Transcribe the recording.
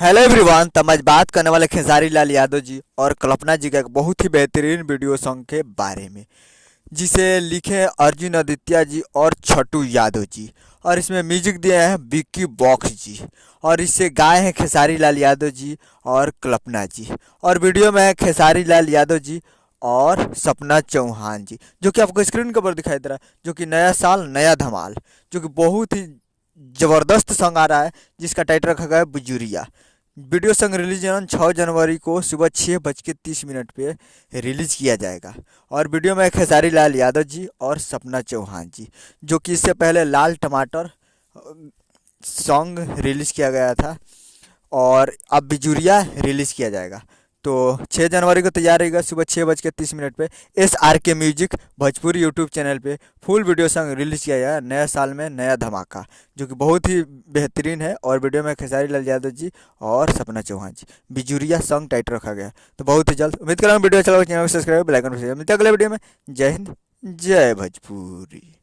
Hello everyone. तो आज बात करने वाले खेसारी लाल यादव जी और कल्पना जी का एक बहुत ही बेहतरीन वीडियो सॉन्ग के बारे में, जिसे लिखे अर्जुन आदित्य जी और छोटू यादव जी, और इसमें म्यूजिक दिए हैं विक्की बॉक्स जी, और इससे गाए हैं खेसारी लाल यादव जी और कल्पना जी। और वीडियो में है खेसारी लाल यादव जी और सपना चौहान जी, जो कि आपको स्क्रीन के ऊपर दिखाई दे रहा है, जो कि नया साल नया धमाल, जो कि बहुत ही ज़बरदस्त सॉन्ग आ रहा है, जिसका टाइटल रखा गया है बुजुरिया। वीडियो सॉन्ग रिलीज 6 जनवरी को सुबह 6:30 पे रिलीज किया जाएगा। और वीडियो में खेसारी लाल यादव जी और सपना चौहान जी, जो कि इससे पहले लाल टमाटर सॉन्ग रिलीज किया गया था, और अब बिजुरिया रिलीज किया जाएगा। तो 6 जनवरी को तैयार रहेगा सुबह 6:30 पे SRK music Bhojpuri YouTube channel पे फुल वीडियो सॉन्ग रिलीज किया जाएगा। नया साल में नया धमाका, जो कि बहुत ही बेहतरीन है। और वीडियो में खेसारी लाल यादव जी और सपना चौहान जी, बिजुरिया सॉन्ग टाइटल रखा गया। तो बहुत ही जल्द उम्मीद कर रहा हूँ वीडियो अच्छा लगा, चैनल को सब्सक्राइब, बेल आइकन प्रेस। मिलते हैं अगले वीडियो में। जय हिंद, जय भोजपुरी।